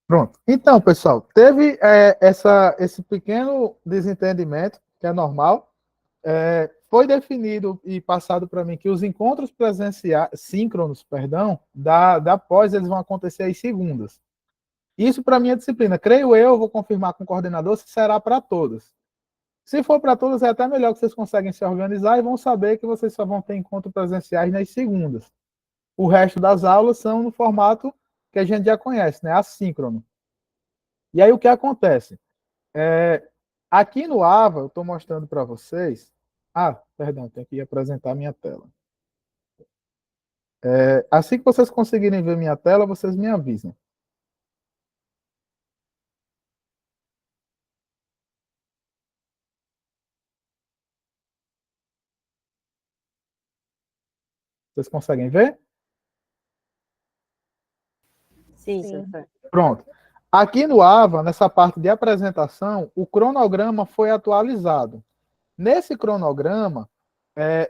Pronto. Então, pessoal, teve esse pequeno desentendimento, que é normal. Foi definido e passado para mim que os encontros presenciais, síncronos, perdão, da pós, eles vão acontecer às segundas. Isso para minha disciplina. Creio eu, vou confirmar com o coordenador se será para todas. Se for para todas, é até melhor que vocês conseguem se organizar e vão saber que vocês só vão ter encontros presenciais nas segundas. O resto das aulas são no formato que a gente já conhece, né? Assíncrono. E aí o que acontece? É, Aqui no AVA, eu estou mostrando para vocês. Ah, perdão, tenho que apresentar a minha tela. Assim que vocês conseguirem ver minha tela, vocês me avisam. Vocês conseguem ver? Sim, Sim. professor. Pronto. Aqui no AVA, nessa parte de apresentação, o cronograma foi atualizado. Nesse cronograma,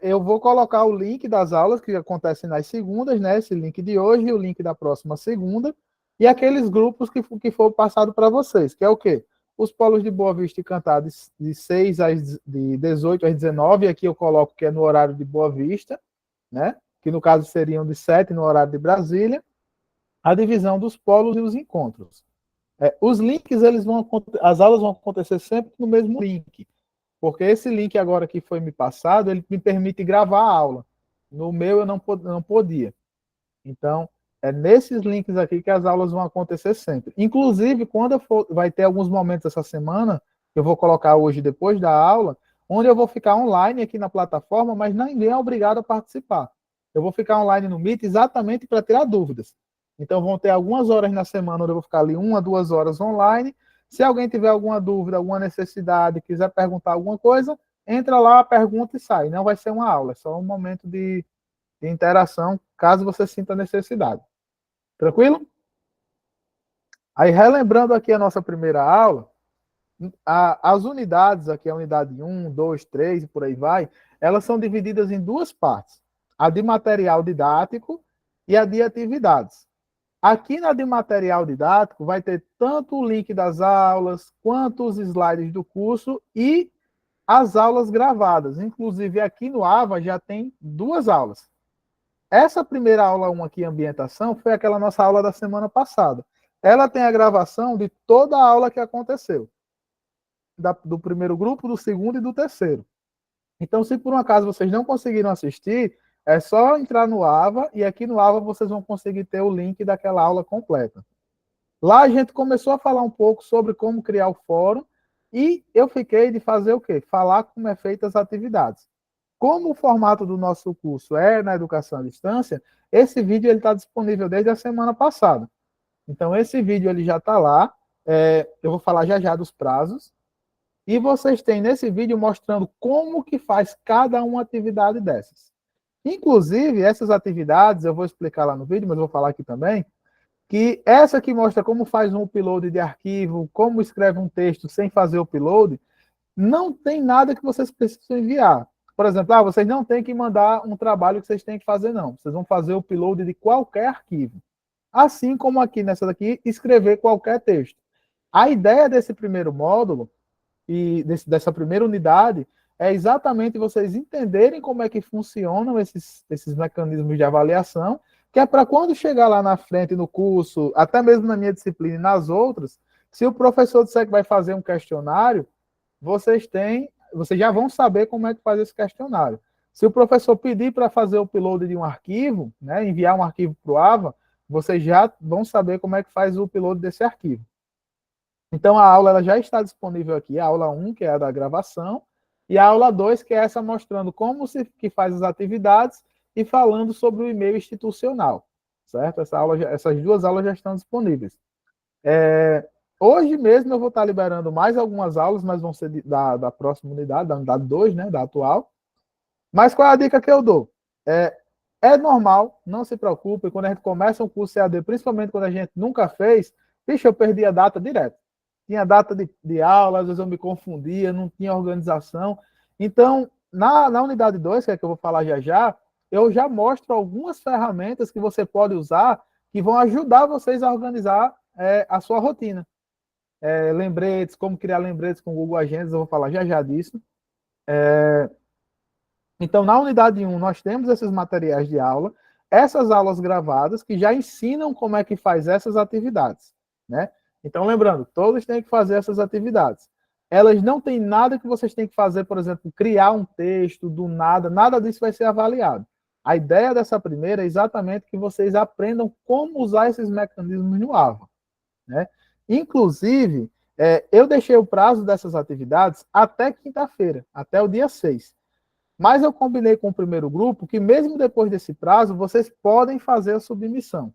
eu vou colocar o link das aulas que acontecem nas segundas, né? Esse link de hoje e o link da próxima segunda, e aqueles grupos que for passado para vocês, que é o quê? Os polos de Boa Vista e Cantar de 6 de 18 às 19, aqui eu coloco que é no horário de Boa Vista, né? Que no caso seriam de 7 no horário de Brasília, a divisão dos polos e os encontros. Os links, as aulas vão acontecer sempre no mesmo link, porque esse link agora que foi me passado, ele me permite gravar a aula. No meu eu não podia. Então, é nesses links aqui que as aulas vão acontecer sempre. Inclusive, vai ter alguns momentos essa semana, que eu vou colocar hoje depois da aula, onde eu vou ficar online aqui na plataforma, mas ninguém é obrigado a participar. Eu vou ficar online no Meet exatamente para tirar dúvidas. Então, vão ter algumas horas na semana onde eu vou ficar ali 1 a 2 horas online. Se alguém tiver alguma dúvida, alguma necessidade, quiser perguntar alguma coisa, entra lá, pergunta e sai. Não vai ser uma aula, é só um momento de interação, caso você sinta necessidade. Tranquilo? Aí, relembrando aqui a nossa primeira aula, as unidades, aqui a unidade 1, 2, 3 e por aí vai, elas são divididas em duas partes. A de material didático e a de atividades. Aqui na de material didático vai ter tanto o link das aulas, quanto os slides do curso e as aulas gravadas. Inclusive, aqui no AVA já tem duas aulas. Essa primeira aula 1 aqui, ambientação, foi aquela nossa aula da semana passada. Ela tem a gravação de toda a aula que aconteceu. Do primeiro grupo, do segundo e do terceiro. Então, se por um acaso vocês não conseguiram assistir, é só entrar no AVA e aqui no AVA vocês vão conseguir ter o link daquela aula completa. Lá a gente começou a falar um pouco sobre como criar o fórum e eu fiquei de fazer o quê? Falar como é feita as atividades. Como o formato do nosso curso é na educação à distância, esse vídeo está disponível desde a semana passada. Então, esse vídeo ele já está lá. Eu vou falar já já dos prazos. E vocês têm nesse vídeo mostrando como que faz cada uma atividade dessas. Inclusive, essas atividades, eu vou explicar lá no vídeo, mas eu vou falar aqui também, que essa que mostra como faz um upload de arquivo, como escreve um texto sem fazer o upload, não tem nada que vocês precisam enviar. Por exemplo, vocês não têm que mandar um trabalho que vocês têm que fazer, não. Vocês vão fazer o upload de qualquer arquivo. Assim como aqui nessa daqui, escrever qualquer texto. A ideia desse primeiro módulo e dessa primeira unidade é exatamente vocês entenderem como é que funcionam esses mecanismos de avaliação, que é para quando chegar lá na frente no curso, até mesmo na minha disciplina e nas outras, se o professor disser que vai fazer um questionário, vocês já vão saber como é que faz esse questionário. Se o professor pedir para fazer o upload de um arquivo, né, enviar um arquivo para o AVA, vocês já vão saber como é que faz o upload desse arquivo. Então, a aula ela já está disponível aqui, a aula 1, que é a da gravação, e a aula 2, que é essa mostrando como que faz as atividades e falando sobre o e-mail institucional, certo? Essas duas aulas já estão disponíveis. Hoje mesmo eu vou estar liberando mais algumas aulas, mas vão ser da próxima unidade, da unidade 2, né, da atual. Mas qual é a dica que eu dou? É normal, não se preocupe, quando a gente começa um curso EAD, principalmente quando a gente nunca fez, eu perdi a data direto. Tinha data de aula, às vezes eu me confundia, não tinha organização. Então, na unidade 2, que é que eu vou falar já já, eu já mostro algumas ferramentas que você pode usar que vão ajudar vocês a organizar a sua rotina. Lembretes, como criar lembretes com o Google Agendas, eu vou falar já já disso. Então, na unidade 1, nós temos esses materiais de aula, essas aulas gravadas que já ensinam como é que faz essas atividades, né? Então, lembrando, todos têm que fazer essas atividades. Elas não têm nada que vocês têm que fazer, por exemplo, criar um texto do nada, nada disso vai ser avaliado. A ideia dessa primeira é exatamente que vocês aprendam como usar esses mecanismos no AVA, né? Inclusive, eu deixei o prazo dessas atividades até quinta-feira, até o dia 6. Mas eu combinei com o primeiro grupo que, mesmo depois desse prazo, vocês podem fazer a submissão.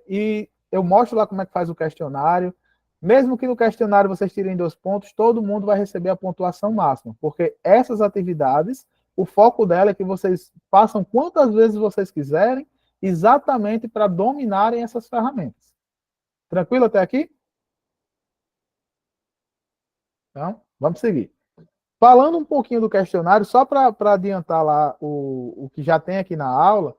E eu mostro lá como é que faz o questionário. Mesmo que no questionário vocês tirem 2 pontos, todo mundo vai receber a pontuação máxima, porque essas atividades, o foco dela é que vocês façam quantas vezes vocês quiserem, exatamente para dominarem essas ferramentas. Tranquilo até aqui? Então, vamos seguir. Falando um pouquinho do questionário, só para adiantar lá o que já tem aqui na aula,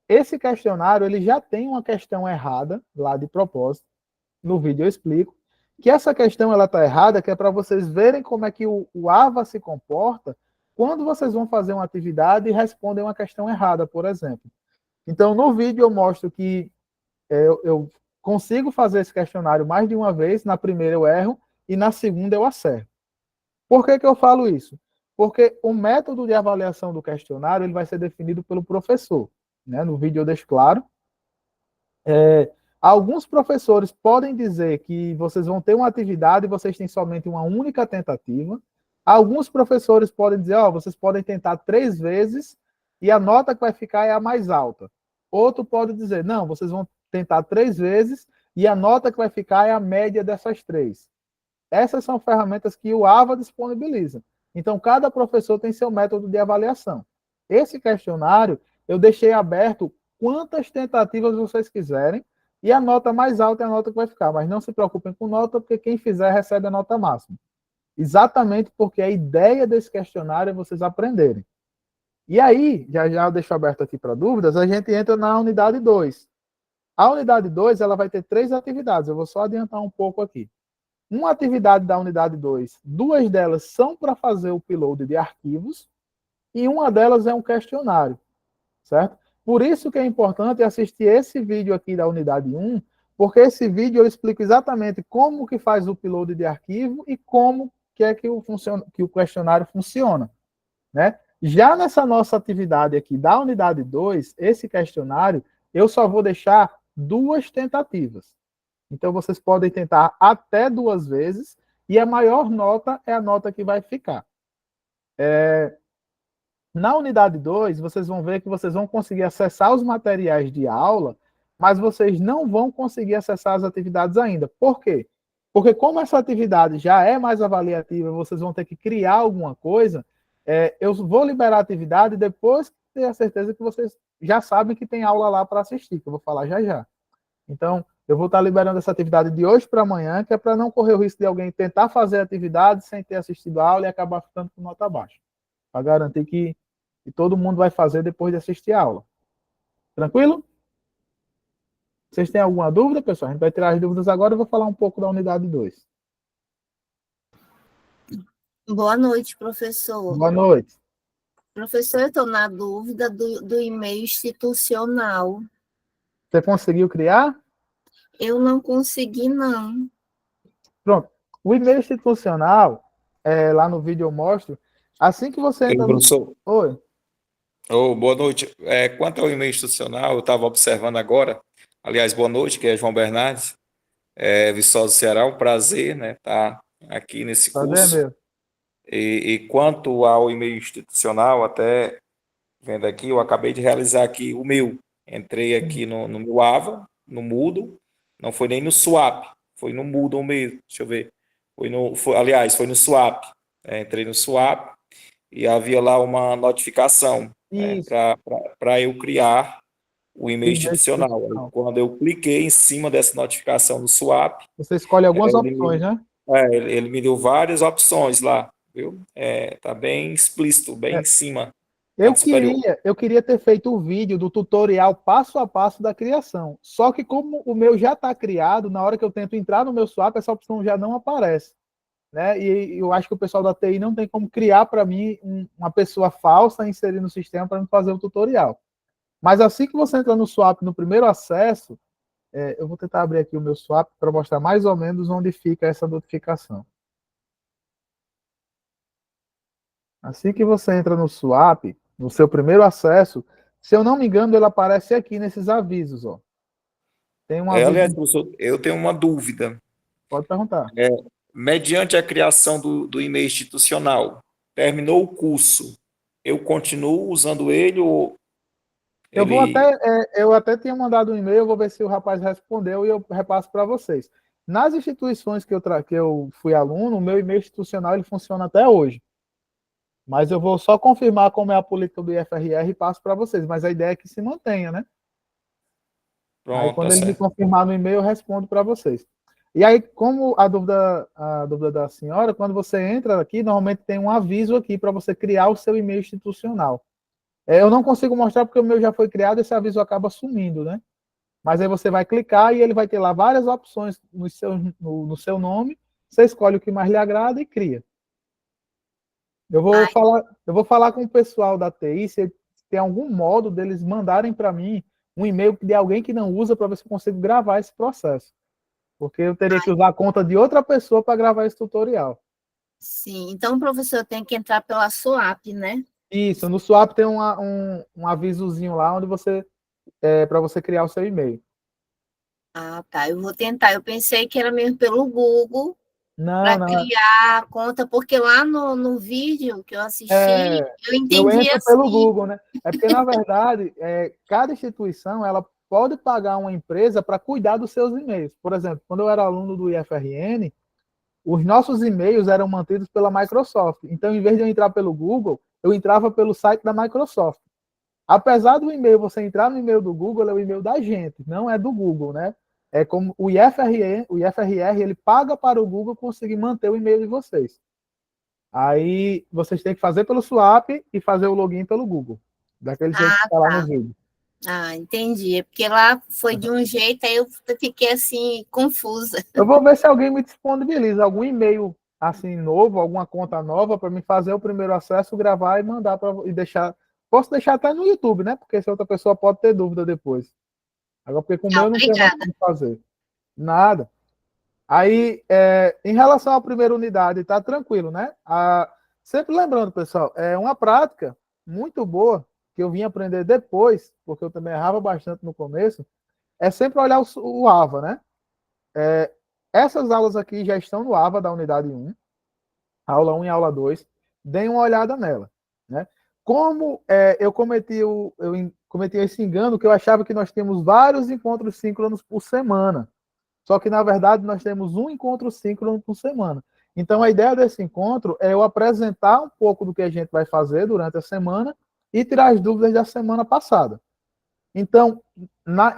esse questionário ele já tem uma questão errada lá de propósito. No vídeo eu explico que essa questão ela está errada, que é para vocês verem como é que o AVA se comporta quando vocês vão fazer uma atividade e respondem uma questão errada, por exemplo. Então, no vídeo eu mostro que eu consigo fazer esse questionário mais de uma vez, na primeira eu erro e na segunda eu acerto. Por que eu falo isso? Porque o método de avaliação do questionário ele vai ser definido pelo professor. Né? No vídeo eu deixo claro. Alguns professores podem dizer que vocês vão ter uma atividade e vocês têm somente uma única tentativa. Alguns professores podem dizer, vocês podem tentar 3 vezes e a nota que vai ficar é a mais alta. Outro pode dizer, não, vocês vão tentar 3 vezes e a nota que vai ficar é a média dessas 3. Essas são ferramentas que o AVA disponibiliza. Então, cada professor tem seu método de avaliação. Esse questionário, eu deixei aberto quantas tentativas vocês quiserem, e a nota mais alta é a nota que vai ficar. Mas não se preocupem com nota, porque quem fizer recebe a nota máxima. Exatamente porque a ideia desse questionário é vocês aprenderem. E aí, já eu deixo aberto aqui para dúvidas, a gente entra na unidade 2. A unidade 2 ela vai ter 3 atividades, eu vou só adiantar um pouco aqui. Uma atividade da unidade 2, 2 delas são para fazer o upload de arquivos e uma delas é um questionário, certo? Por isso que é importante assistir esse vídeo aqui da unidade 1, porque esse vídeo eu explico exatamente como que faz o upload de arquivo e como que é que o questionário funciona, né? Já nessa nossa atividade aqui da unidade 2, esse questionário, eu só vou deixar 2 tentativas. Então, vocês podem tentar até 2 vezes, e a maior nota é a nota que vai ficar. Na unidade 2, vocês vão ver que vocês vão conseguir acessar os materiais de aula, mas vocês não vão conseguir acessar as atividades ainda. Por quê? Porque como essa atividade já é mais avaliativa, vocês vão ter que criar alguma coisa, eu vou liberar a atividade depois que ter a certeza que vocês já sabem que tem aula lá para assistir, que eu vou falar já já. Então, eu vou estar liberando essa atividade de hoje para amanhã, que é para não correr o risco de alguém tentar fazer a atividade sem ter assistido a aula e acabar ficando com nota baixa. Para garantir que todo mundo vai fazer depois de assistir a aula. Tranquilo? Vocês têm alguma dúvida, pessoal? A gente vai tirar as dúvidas agora e vou falar um pouco da unidade 2. Boa noite, professor. Boa noite. Professor, eu estou na dúvida do e-mail institucional. Você conseguiu criar? Eu não consegui, não. Pronto. O e-mail institucional, lá no vídeo eu mostro, assim que você entra no... Professor. Oi. Boa noite. Quanto ao e-mail institucional, eu estava observando agora, aliás, boa noite, que é João Bernardes, Viçosa do Ceará, um prazer, né, estar aqui nesse curso. Meu. E quanto ao e-mail institucional, até vendo aqui, eu acabei de realizar aqui o meu. Entrei aqui no meu AVA, no Moodle, não foi nem no Swap, foi no Moodle mesmo, deixa eu ver. Aliás, foi no Swap. Entrei no Swap e havia lá uma notificação, né, para eu criar o e-mail institucional. Quando eu cliquei em cima dessa notificação no Swap, você escolhe algumas opções, né? Ele me deu várias opções lá, viu? Tá bem explícito, bem em cima. superior. Eu queria ter feito o vídeo do tutorial passo a passo da criação. Só que como o meu já está criado, na hora que eu tento entrar no meu swap, essa opção já não aparece, né? E eu acho que o pessoal da TI não tem como criar para mim uma pessoa falsa, inserir no sistema para me fazer o tutorial. Mas assim que você entra no swap no primeiro acesso, eu vou tentar abrir aqui o meu swap para mostrar mais ou menos onde fica essa notificação. Assim que você entra no swap, no seu primeiro acesso, se eu não me engano, ele aparece aqui nesses avisos, ó. Tem um Aliás, aviso, professor, eu tenho uma dúvida. pode perguntar. Mediante a criação do e-mail institucional, terminou o curso, eu continuo usando ele ou ele... Eu até tinha mandado um e-mail, vou ver se o rapaz respondeu e eu repasso para vocês. Nas instituições que eu fui aluno, o meu e-mail institucional ele funciona até hoje. Mas eu vou só confirmar como é a política do IFRR e passo para vocês. Mas a ideia é que se mantenha, né? Aí Pronto, tá quando ele me certo. confirmar no e-mail, eu respondo para vocês. E aí, como a dúvida da senhora, quando você entra aqui, normalmente tem um aviso aqui para você criar o seu e-mail institucional. Eu não consigo mostrar porque o meu já foi criado, esse aviso acaba sumindo, né? Mas aí você vai clicar e ele vai ter lá várias opções no seu nome, você escolhe o que mais lhe agrada e cria. Ai, Eu vou falar com o pessoal da TI se tem algum modo deles mandarem para mim um e-mail de alguém que não usa para ver se eu consigo gravar esse processo. Porque eu teria que usar a conta de outra pessoa para gravar esse tutorial. sim. Então, o professor tem que entrar pela SUAP, né? Isso, no Swap tem um avisozinho lá onde para você criar o seu e-mail. Ah, tá. Eu vou tentar. Eu pensei que era mesmo pelo Google Não, para não. criar a conta, porque lá no vídeo que eu assisti, eu Eu entendi entro pelo assim. Google, né? É porque, na verdade, cada instituição ela pode pagar uma empresa para cuidar dos seus e-mails. Por exemplo, quando eu era aluno do IFRN, os nossos e-mails eram mantidos pela Microsoft. Então, em vez de eu entrar pelo Google, eu entrava pelo site da Microsoft. Apesar do e-mail, você entrar no e-mail do Google, é o e-mail da gente, não é do Google, né? É como o IFRR, ele paga para o Google conseguir manter o e-mail de vocês. Aí vocês têm que fazer pelo Swap e fazer o login pelo Google. Daquele jeito que Ah, está lá no tá. vídeo. Ah, entendi. É porque lá foi de um jeito, aí eu fiquei assim, confusa. Eu vou ver se alguém me disponibiliza algum e-mail assim novo, alguma conta nova para me fazer o primeiro acesso, gravar e mandar para e deixar. Posso deixar até no YouTube, né? Porque se outra pessoa pode ter dúvida depois. Agora, porque com o Tá, meu eu não tenho mais obrigada. como fazer. Nada. Aí, em relação à primeira unidade, tá tranquilo, né? Sempre lembrando, pessoal, é uma prática muito boa que eu vim aprender depois, porque eu também errava bastante no começo, é sempre olhar o AVA, né? Essas aulas aqui já estão no AVA da unidade 1, aula 1 e aula 2, deem uma olhada nela, né? Como eu cometi esse engano que eu achava que nós temos vários encontros síncronos por semana. Só que, na verdade, nós temos um encontro síncrono por semana. Então, a ideia desse encontro é eu apresentar um pouco do que a gente vai fazer durante a semana e tirar as dúvidas da semana passada. Então,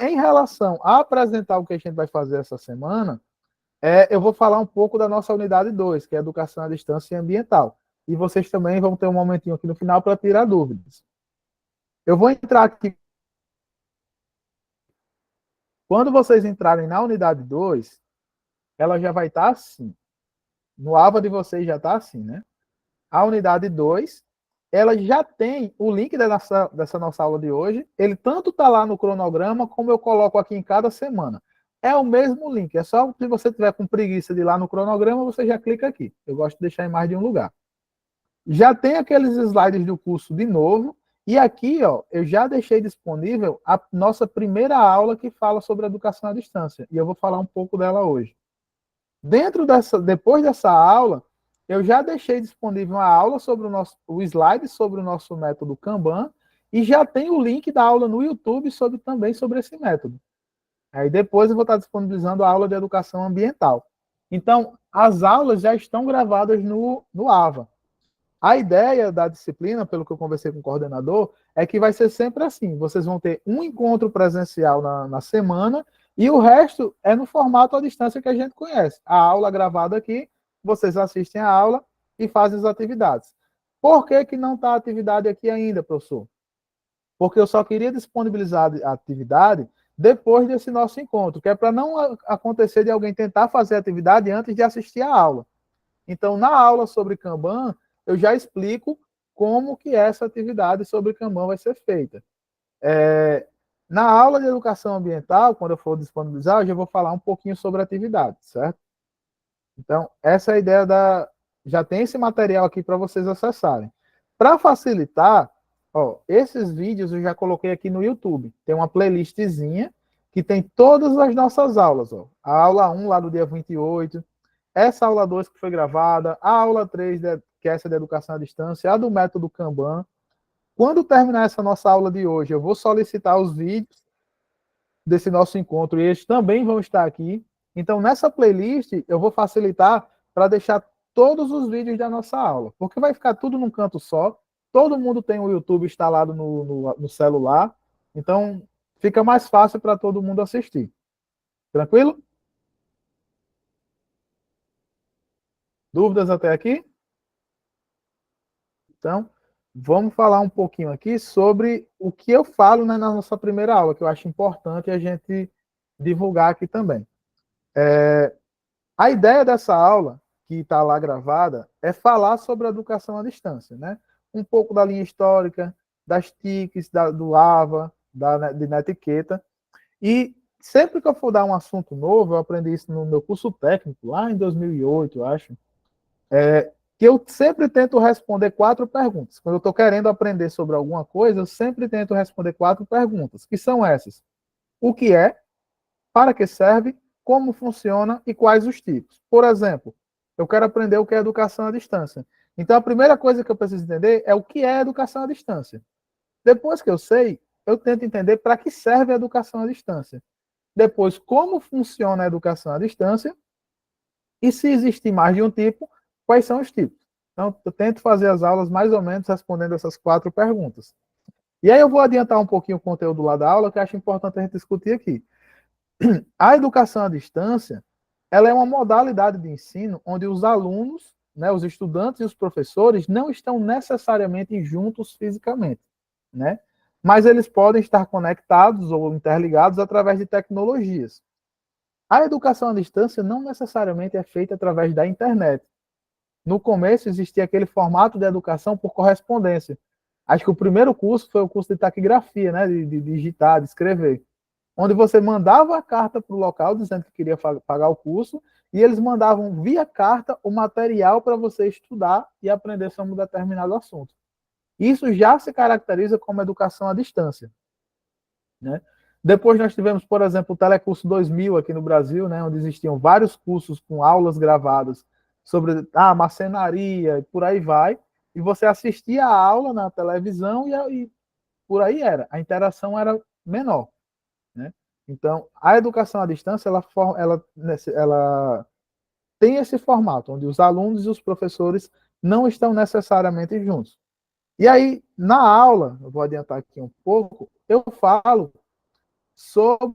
em relação a apresentar o que a gente vai fazer essa semana, eu vou falar um pouco da nossa unidade 2, que é Educação à Distância e Ambiental. E vocês também vão ter um momentinho aqui no final para tirar dúvidas. Eu vou entrar aqui. Quando vocês entrarem na unidade 2, ela já vai estar assim. No AVA de vocês já está assim, né? A unidade 2, ela já tem o link dessa nossa aula de hoje. Ele tanto está lá no cronograma, como eu coloco aqui em cada semana. É o mesmo link. É só se você tiver com preguiça de ir lá no cronograma, você já clica aqui. Eu gosto de deixar em mais de um lugar. Já tem aqueles slides do curso de novo. E aqui, ó, eu já deixei disponível a nossa primeira aula que fala sobre educação à distância. E eu vou falar um pouco dela hoje. Depois dessa aula, eu já deixei disponível uma aula sobre o slide sobre o nosso método Kanban e já tem o link da aula no YouTube também sobre esse método. Aí depois eu vou estar disponibilizando a aula de educação ambiental. Então, as aulas já estão gravadas no AVA. A ideia da disciplina, pelo que eu conversei com o coordenador, é que vai ser sempre assim. Vocês vão ter um encontro presencial na semana e o resto é no formato à distância que a gente conhece. A aula gravada aqui, vocês assistem a aula e fazem as atividades. Por que que não está a atividade aqui ainda, professor? Porque eu só queria disponibilizar a atividade depois desse nosso encontro, que é para não acontecer de alguém tentar fazer a atividade antes de assistir a aula. Então, na aula sobre Kanban, eu já explico como que essa atividade sobre Kanban vai ser feita. Na aula de educação ambiental, quando eu for disponibilizar, eu já vou falar um pouquinho sobre a atividade, certo? Então, essa é a ideia da... Já tem esse material aqui para vocês acessarem. Para facilitar, ó, esses vídeos eu já coloquei aqui no YouTube. Tem uma playlistzinha que tem todas as nossas aulas. Ó. A aula 1 lá do dia 28, essa aula 2 que foi gravada, a aula 3, que é essa de educação à distância, a do método Kanban. Quando terminar essa nossa aula de hoje, eu vou solicitar os vídeos desse nosso encontro e eles também vão estar aqui. Então, nessa playlist, eu vou facilitar para deixar todos os vídeos da nossa aula, porque vai ficar tudo num canto só. Todo mundo tem o YouTube instalado no celular, então fica mais fácil para todo mundo assistir. Tranquilo? Dúvidas até aqui? Então, vamos falar um pouquinho aqui sobre o que eu falo, né, na nossa primeira aula, que eu acho importante a gente divulgar aqui também. A ideia dessa aula, que está lá gravada, é falar sobre a educação à distância, né? Um pouco da linha histórica, das TICs, do AVA, de Netiqueta. E sempre que eu for dar um assunto novo, eu aprendi isso no meu curso técnico, lá em 2008, eu acho, que eu sempre tento responder 4 perguntas. Quando eu estou querendo aprender sobre alguma coisa, eu sempre tento responder 4 perguntas, que são essas. O que é? Para que serve? Como funciona e quais os tipos? Por exemplo, eu quero aprender o que é educação à distância. Então, a primeira coisa que eu preciso entender é o que é educação à distância. Depois que eu sei, eu tento entender para que serve a educação à distância. Depois, como funciona a educação à distância e se existir mais de um tipo, quais são os tipos. Então, eu tento fazer as aulas mais ou menos respondendo essas 4 perguntas. E aí eu vou adiantar um pouquinho o conteúdo lá da aula, que eu acho importante a gente discutir aqui. A educação à distância, ela é uma modalidade de ensino onde os alunos, né, os estudantes e os professores não estão necessariamente juntos fisicamente, né? Mas eles podem estar conectados ou interligados através de tecnologias. A educação à distância não necessariamente é feita através da internet. No começo existia aquele formato de educação por correspondência. Acho que o primeiro curso foi o curso de taquigrafia, né, de digitar, de escrever, onde você mandava a carta para o local dizendo que queria pagar o curso e eles mandavam via carta o material para você estudar e aprender sobre um determinado assunto. Isso já se caracteriza como educação à distância, né? Depois nós tivemos, por exemplo, o Telecurso 2000 aqui no Brasil, né, onde existiam vários cursos com aulas gravadas sobre marcenaria e por aí vai, e você assistia a aula na televisão e por aí era. A interação era menor, né? Então, a educação à distância, ela tem esse formato, onde os alunos e os professores não estão necessariamente juntos. E aí, na aula, eu vou adiantar aqui um pouco, eu falo sobre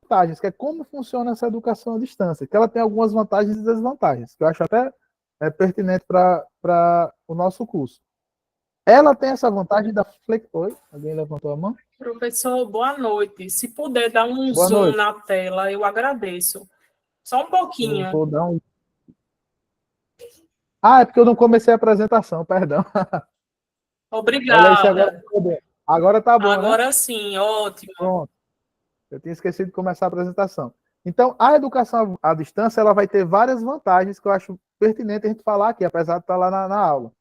vantagens, que é como funciona essa educação à distância, que ela tem algumas vantagens e desvantagens, que eu acho até pertinente para o nosso curso. Ela tem essa vantagem da Oi, alguém levantou a mão? Professor, boa noite. Se puder dar um Boa zoom noite. na tela, eu agradeço. Só um pouquinho. Eu vou dar um... é porque eu não comecei a apresentação, perdão. Obrigada. Olha aí, agora tá bom, agora né? Sim, ótimo. Pronto. Eu tinha esquecido de começar a apresentação. Então, a educação à distância, ela vai ter várias vantagens que eu acho pertinente a gente falar aqui, apesar de estar lá na aula.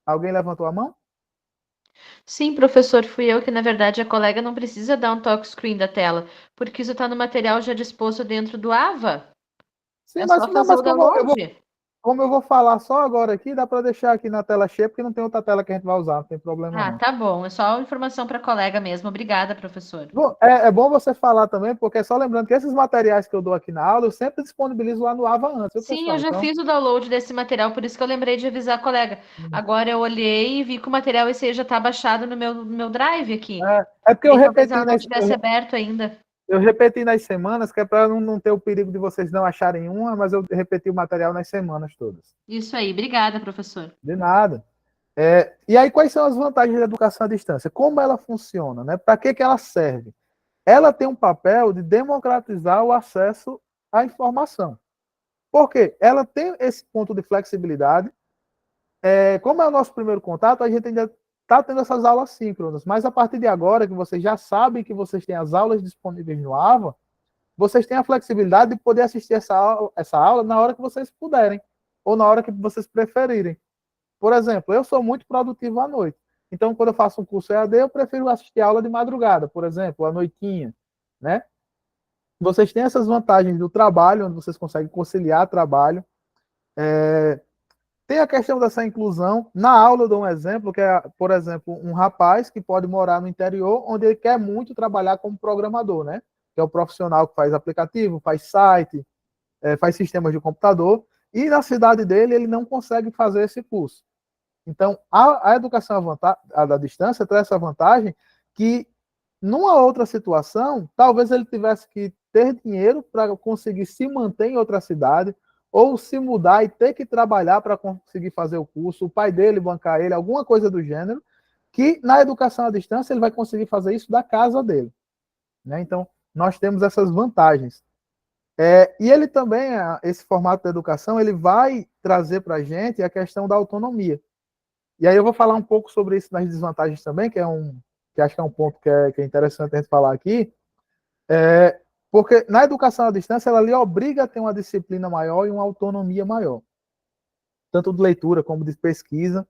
Alguém levantou a mão? Sim, professor, fui eu que, na verdade, a colega não precisa dar um talk screen da tela, porque isso está no material já disposto dentro do AVA. Sim, É mas, só fazer o download. Como eu vou falar só agora aqui, dá para deixar aqui na tela cheia, porque não tem outra tela que a gente vai usar, não tem problema não. Tá bom. É só informação para a colega mesmo. Obrigada, professor. Bom, é bom você falar também, porque é só lembrando que esses materiais que eu dou aqui na aula, eu sempre disponibilizo lá no AVA antes. Viu, Sim, pessoal? eu já fiz o download desse material, por isso que eu lembrei de avisar a colega. Agora eu olhei e vi que o material esse já está baixado no meu drive aqui. É porque eu talvez repeti, ela né? não tivesse aberto ainda. Eu repeti nas semanas, que é para não ter o perigo de vocês não acharem uma, mas eu repeti o material nas semanas todas. Isso aí, obrigada, professor. De nada. E aí, quais são as vantagens da educação à distância? Como ela funciona, né? Para que ela serve? Ela tem um papel de democratizar o acesso à informação. Por quê? Ela tem esse ponto de flexibilidade. Como é o nosso primeiro contato, a gente ainda está tendo essas aulas síncronas, mas a partir de agora, que vocês já sabem que vocês têm as aulas disponíveis no AVA, vocês têm a flexibilidade de poder assistir essa aula na hora que vocês puderem, ou na hora que vocês preferirem. Por exemplo, eu sou muito produtivo à noite. Então, quando eu faço um curso EAD, eu prefiro assistir a aula de madrugada, por exemplo, à noitinha, né? Vocês têm essas vantagens do trabalho, onde vocês conseguem conciliar trabalho. Tem a questão dessa inclusão. Na aula eu dou um exemplo, que é, por exemplo, um rapaz que pode morar no interior, onde ele quer muito trabalhar como programador, né? Que é o profissional que faz aplicativo, faz site, faz sistemas de computador, e na cidade dele ele não consegue fazer esse curso. Então, a educação à distância traz essa vantagem que, numa outra situação, talvez ele tivesse que ter dinheiro para conseguir se manter em outra cidade, ou se mudar e ter que trabalhar para conseguir fazer o curso, o pai dele bancar ele, alguma coisa do gênero, que na educação à distância ele vai conseguir fazer isso da casa dele. Né? Então, nós temos essas vantagens. E ele também, esse formato da educação, ele vai trazer para a gente a questão da autonomia. E aí eu vou falar um pouco sobre isso nas desvantagens também, que acho que é um ponto que é interessante a gente falar aqui, porque na educação à distância ela lhe obriga a ter uma disciplina maior e uma autonomia maior, tanto de leitura como de pesquisa.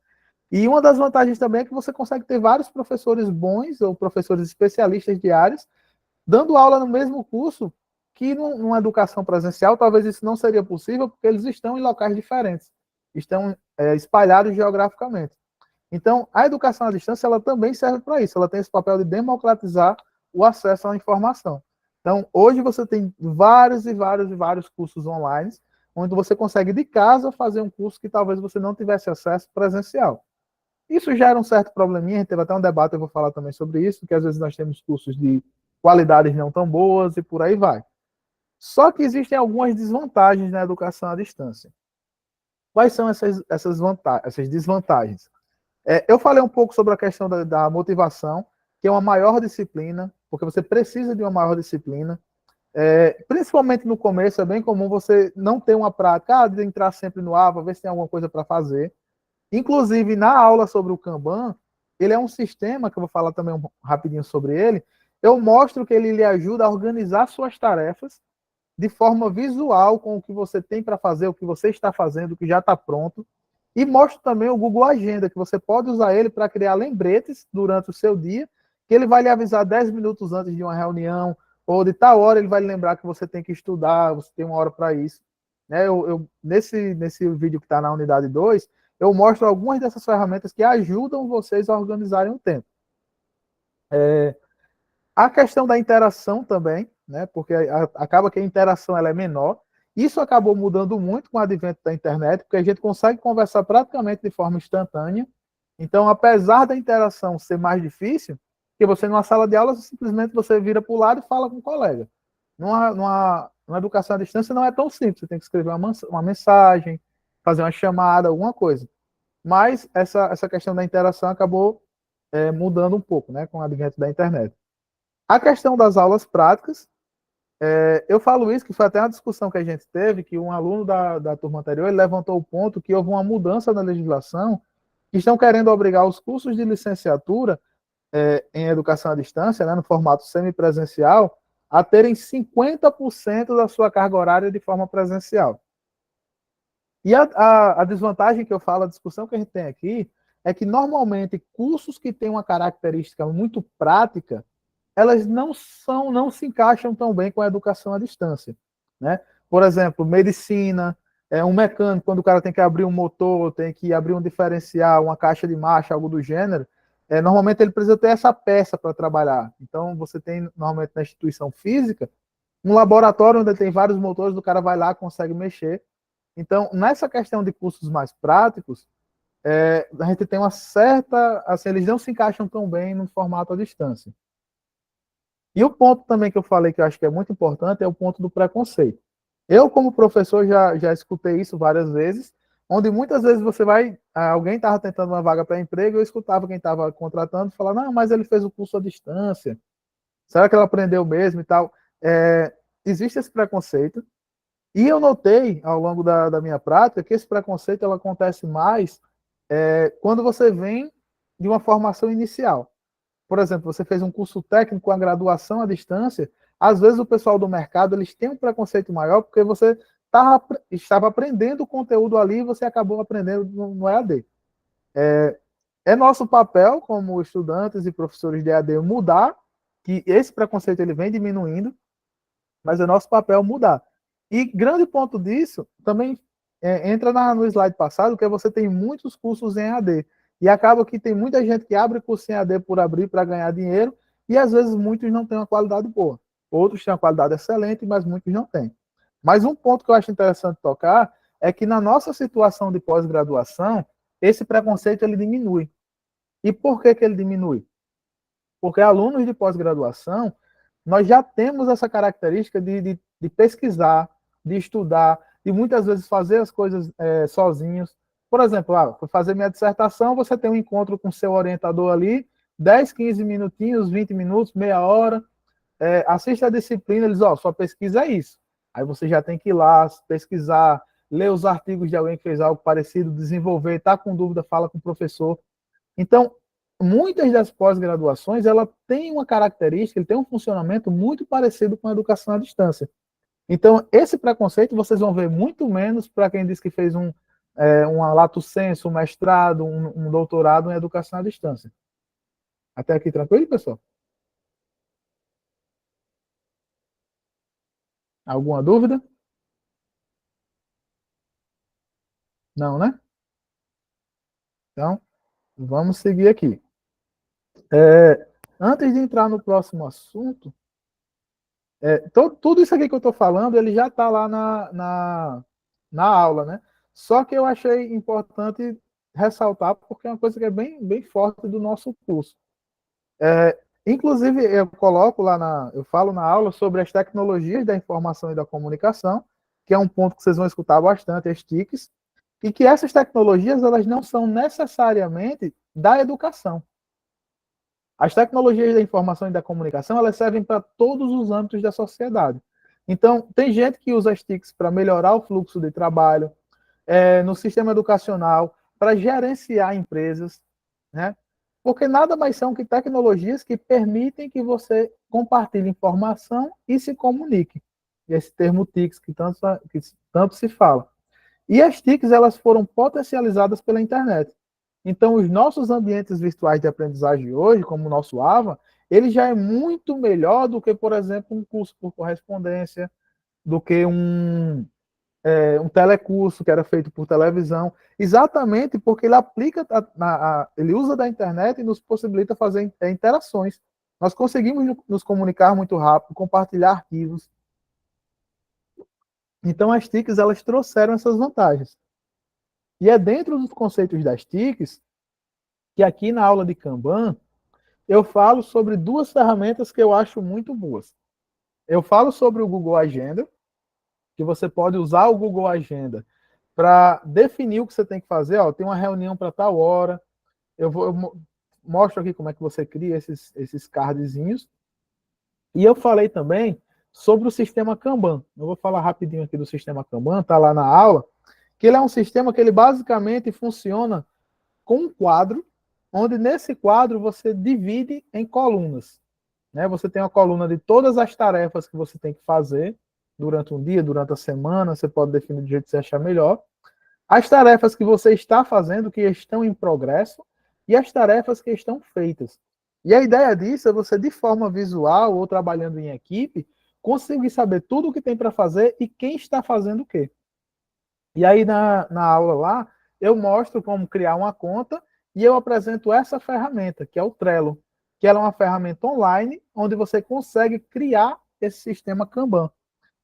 E uma das vantagens também é que você consegue ter vários professores bons ou professores especialistas de áreas dando aula no mesmo curso, que numa educação presencial talvez isso não seria possível, porque eles estão em locais diferentes, estão espalhados geograficamente. Então, a educação à distância ela também serve para isso, ela tem esse papel de democratizar o acesso à informação. Então, hoje você tem vários e vários e vários cursos online, onde você consegue de casa fazer um curso que talvez você não tivesse acesso presencial. Isso gera um certo probleminha, a gente teve até um debate, eu vou falar também sobre isso, que às vezes nós temos cursos de qualidades não tão boas e por aí vai. Só que existem algumas desvantagens na educação à distância. Quais são essas desvantagens? Eu falei um pouco sobre a questão da motivação, que é uma maior disciplina, porque você precisa de uma maior disciplina. Principalmente no começo, é bem comum você não ter uma prática, de entrar sempre no AVA, ver se tem alguma coisa para fazer. Inclusive, na aula sobre o Kanban, ele é um sistema, que eu vou falar também rapidinho sobre ele, eu mostro que ele lhe ajuda a organizar suas tarefas de forma visual, com o que você tem para fazer, o que você está fazendo, o que já está pronto. E mostro também o Google Agenda, que você pode usar ele para criar lembretes durante o seu dia, que ele vai lhe avisar 10 minutos antes de uma reunião, ou de tal hora ele vai lhe lembrar que você tem que estudar, você tem uma hora para isso. Nesse vídeo que está na unidade 2, eu mostro algumas dessas ferramentas que ajudam vocês a organizarem o tempo. A questão da interação também, né, porque acaba que a interação ela é menor. Isso acabou mudando muito com o advento da internet, porque a gente consegue conversar praticamente de forma instantânea. Então, apesar da interação ser mais difícil, que você numa sala de aula, simplesmente você vira para o lado e fala com o colega. Numa educação à distância não é tão simples, você tem que escrever uma mensagem, fazer uma chamada, alguma coisa. Mas essa questão da interação acabou mudando um pouco, né, com o advento da internet. A questão das aulas práticas, eu falo isso, que foi até uma discussão que a gente teve, que um aluno da turma anterior ele levantou o ponto que houve uma mudança na legislação, que estão querendo obrigar os cursos de licenciatura em educação à distância, né, no formato semipresencial, a terem 50% da sua carga horária de forma presencial. E a desvantagem que eu falo, a discussão que a gente tem aqui, é que normalmente cursos que têm uma característica muito prática, elas não se encaixam tão bem com a educação à distância. Né? Por exemplo, medicina, um mecânico, quando o cara tem que abrir um motor, tem que abrir um diferencial, uma caixa de marcha, algo do gênero, normalmente ele precisa ter essa peça para trabalhar. Então, você tem, normalmente, na instituição física, um laboratório onde tem vários motores, o cara vai lá, consegue mexer. Então, nessa questão de cursos mais práticos, a gente tem uma certa... Assim, eles não se encaixam tão bem no formato à distância. E o ponto também que eu falei que eu acho que é muito importante é o ponto do preconceito. Eu, como professor, já escutei isso várias vezes, onde muitas vezes você vai, alguém estava tentando uma vaga para emprego, eu escutava quem estava contratando falar, não, mas ele fez o curso à distância, será que ele aprendeu mesmo e tal? Existe esse preconceito, e eu notei, ao longo da minha prática, que esse preconceito ela acontece mais quando você vem de uma formação inicial. Por exemplo, você fez um curso técnico com a graduação à distância, às vezes o pessoal do mercado eles têm um preconceito maior porque você estava aprendendo o conteúdo ali e você acabou aprendendo no EAD. É nosso papel, como estudantes e professores de EAD, mudar, que esse preconceito ele vem diminuindo, mas é nosso papel mudar. E grande ponto disso também entra no slide passado, que é você tem muitos cursos em EAD. E acaba que tem muita gente que abre curso em EAD por abrir para ganhar dinheiro, e às vezes muitos não têm uma qualidade boa. Outros têm uma qualidade excelente, mas muitos não têm. Mas um ponto que eu acho interessante tocar é que na nossa situação de pós-graduação, esse preconceito ele diminui. E por que ele diminui? Porque alunos de pós-graduação, nós já temos essa característica de pesquisar, de estudar, de muitas vezes fazer as coisas sozinhos. Por exemplo, para fazer minha dissertação, você tem um encontro com seu orientador ali, 10, 15 minutinhos, 20 minutos, meia hora, assiste a disciplina, eles, sua pesquisa é isso. Aí você já tem que ir lá, pesquisar, ler os artigos de alguém que fez algo parecido, desenvolver, está com dúvida, fala com o professor. Então, muitas das pós-graduações, ela tem uma característica, ele tem um funcionamento muito parecido com a educação à distância. Então, esse preconceito vocês vão ver muito menos para quem diz que fez uma lato sensu, um mestrado, um doutorado em educação à distância. Até aqui tranquilo, pessoal? Alguma dúvida? Não, né? Então, vamos seguir aqui. Antes de entrar no próximo assunto, tudo isso aqui que eu estou falando, ele já está lá na aula, né? Só que eu achei importante ressaltar, porque é uma coisa que é bem, bem forte do nosso curso. Inclusive, eu falo na aula sobre as tecnologias da informação e da comunicação, que é um ponto que vocês vão escutar bastante, as TICs, e que essas tecnologias, elas não são necessariamente da educação. As tecnologias da informação e da comunicação, elas servem para todos os âmbitos da sociedade. Então, tem gente que usa as TICs para melhorar o fluxo de trabalho, no sistema educacional, para gerenciar empresas, né? Porque nada mais são que tecnologias que permitem que você compartilhe informação e se comunique. Esse termo TICs que tanto se fala. E as TICs, elas foram potencializadas pela internet. Então, os nossos ambientes virtuais de aprendizagem hoje, como o nosso AVA, ele já é muito melhor do que, por exemplo, um curso por correspondência, do que um telecurso que era feito por televisão, exatamente porque ele aplica, ele usa da internet e nos possibilita fazer interações. Nós conseguimos nos comunicar muito rápido, compartilhar arquivos. Então, as TICs, elas trouxeram essas vantagens. E é dentro dos conceitos das TICs que aqui na aula de Kanban eu falo sobre duas ferramentas que eu acho muito boas. Eu falo sobre o Google Agenda, que você pode usar o Google Agenda para definir o que você tem que fazer. Tem uma reunião para tal hora. Eu mostro aqui como é que você cria esses cardzinhos. E eu falei também sobre o sistema Kanban. Eu vou falar rapidinho aqui do sistema Kanban, está lá na aula, que ele é um sistema que ele basicamente funciona com um quadro, onde nesse quadro você divide em colunas. Né? Você tem uma coluna de todas as tarefas que você tem que fazer durante um dia, durante a semana, você pode definir do jeito que você achar melhor. As tarefas que você está fazendo, que estão em progresso, e as tarefas que estão feitas. E a ideia disso é você, de forma visual ou trabalhando em equipe, conseguir saber tudo o que tem para fazer e quem está fazendo o quê. E aí, na aula lá, eu mostro como criar uma conta e eu apresento essa ferramenta, que é o Trello, que ela é uma ferramenta online, onde você consegue criar esse sistema Kanban.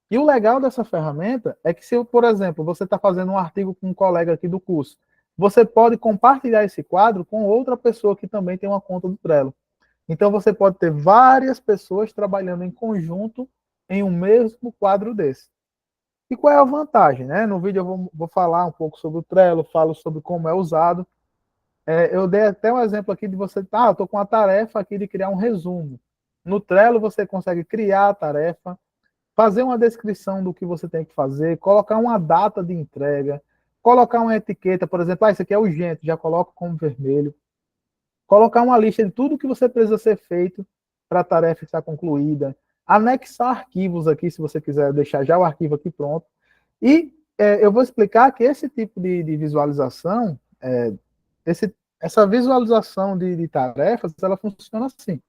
E o legal dessa ferramenta é que se, por exemplo, você está fazendo um artigo com um colega aqui do curso, você pode compartilhar esse quadro com outra pessoa que também tem uma conta do Trello. Então, você pode ter várias pessoas trabalhando em conjunto em um mesmo quadro desse. E qual é a vantagem, né? No vídeo eu vou falar um pouco sobre o Trello, falo sobre como é usado. Eu dei até um exemplo aqui de você, eu estou com a tarefa aqui de criar um resumo. No Trello você consegue criar a tarefa, fazer uma descrição do que você tem que fazer, colocar uma data de entrega, colocar uma etiqueta, por exemplo, isso aqui é urgente, já coloco como vermelho, colocar uma lista de tudo que você precisa ser feito para a tarefa estar concluída, anexar arquivos aqui, se você quiser deixar já o arquivo aqui pronto. E eu vou explicar que esse tipo de visualização, essa visualização de tarefas, ela funciona assim.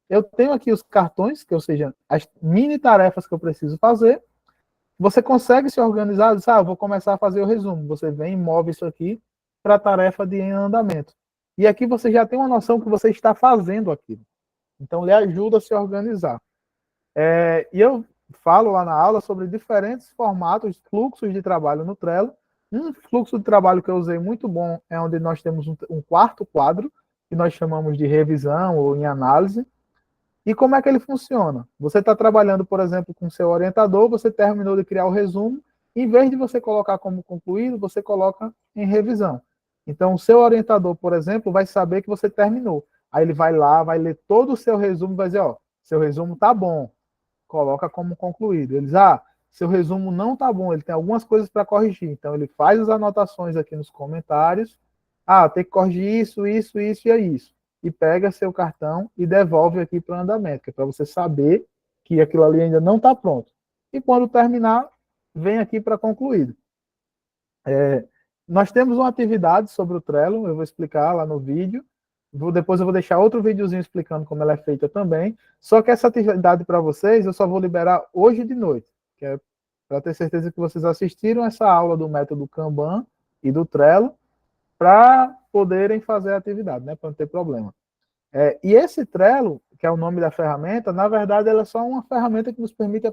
Eu tenho aqui os cartões, que ou seja, as mini tarefas que eu preciso fazer. Você consegue se organizar, diz, eu vou começar a fazer o resumo. Você vem e move isso aqui para a tarefa de em andamento. E aqui você já tem uma noção que você está fazendo aquilo. Então, lhe ajuda a se organizar. E eu falo lá na aula sobre diferentes formatos, fluxos de trabalho no Trello. Um fluxo de trabalho que eu usei muito bom é onde nós temos um quarto quadro, que nós chamamos de revisão ou em análise. E como é que ele funciona? Você está trabalhando, por exemplo, com seu orientador, você terminou de criar o resumo, em vez de você colocar como concluído, você coloca em revisão. Então, o seu orientador, por exemplo, vai saber que você terminou. Aí ele vai lá, vai ler todo o seu resumo, vai dizer, seu resumo tá bom, coloca como concluído. Eles, seu resumo não tá bom, ele tem algumas coisas para corrigir. Então, ele faz as anotações aqui nos comentários. Tem que corrigir isso, isso, isso e é isso. E pega seu cartão e devolve aqui para o andamento, que é para você saber que aquilo ali ainda não está pronto. E quando terminar, vem aqui para concluído. Nós temos uma atividade sobre o Trello, eu vou explicar lá no vídeo. Depois eu vou deixar outro videozinho explicando como ela é feita também. Só que essa atividade para vocês eu só vou liberar hoje de noite, que é para ter certeza que vocês assistiram essa aula do método Kanban e do Trello, para poderem fazer a atividade, né, para não ter problema. E esse Trello, que é o nome da ferramenta, na verdade ela é só uma ferramenta que nos permite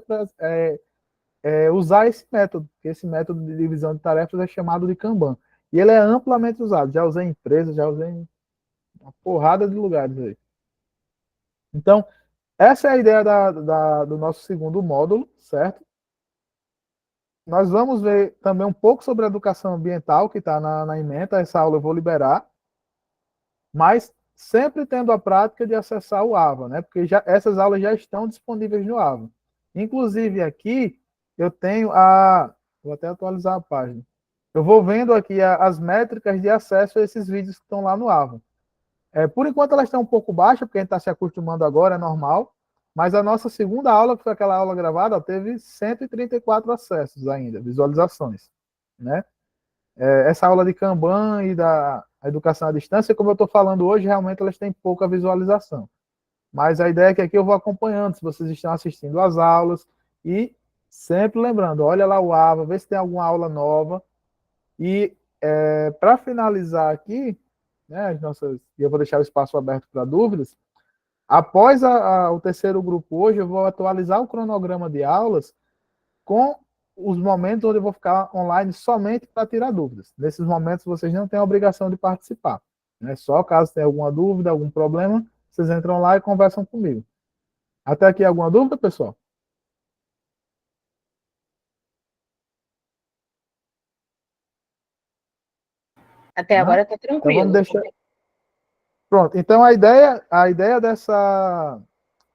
usar esse método, que esse método de divisão de tarefas é chamado de Kanban. E ele é amplamente usado, já usei em empresas, já usei em uma porrada de lugares aí. Então, essa é a ideia do nosso segundo módulo, certo? Nós vamos ver também um pouco sobre a educação ambiental, que está na ementa, essa aula eu vou liberar, mas sempre tendo a prática de acessar o AVA, né? Porque essas aulas já estão disponíveis no AVA. Inclusive aqui, eu tenho vou até atualizar a página. Eu vou vendo aqui as métricas de acesso a esses vídeos que estão lá no AVA. Por enquanto elas estão um pouco baixas, porque a gente está se acostumando agora, é normal. Mas a nossa segunda aula, que foi aquela aula gravada, teve 134 acessos ainda, visualizações, né? Essa aula de Kanban e da educação à distância, como eu estou falando hoje, realmente elas têm pouca visualização. Mas a ideia é que aqui eu vou acompanhando, se vocês estão assistindo às aulas, e sempre lembrando, olha lá o AVA, vê se tem alguma aula nova. E para finalizar aqui, né, eu vou deixar o espaço aberto para dúvidas. Após o terceiro grupo hoje, eu vou atualizar o cronograma de aulas com os momentos onde eu vou ficar online somente para tirar dúvidas. Nesses momentos, vocês não têm a obrigação de participar. Né? Só caso tenha alguma dúvida, algum problema, vocês entram lá e conversam comigo. Até aqui, alguma dúvida, pessoal? Até Não? agora está Então, tranquilo. vamos deixar... Pronto, então a ideia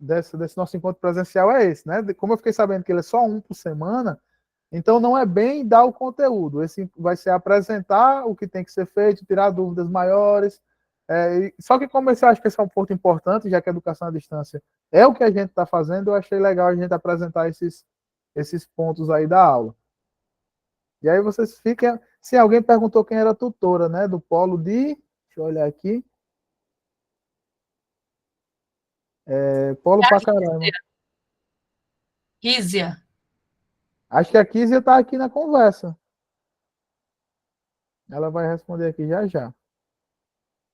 desse nosso encontro presencial é esse, né? Como eu fiquei sabendo que ele é só um por semana, então não é bem dar o conteúdo. Esse vai ser apresentar o que tem que ser feito, tirar dúvidas maiores. Só que como eu acho que esse é um ponto importante, já que a educação à distância é o que a gente está fazendo, eu achei legal a gente apresentar esses pontos aí da aula. E aí vocês fiquem... Se alguém perguntou quem era a tutora, né? Do polo de... Deixa eu olhar aqui. Polo Pacarama. Kísia. Acho que a Kísia está aqui na conversa. Ela vai responder aqui já já.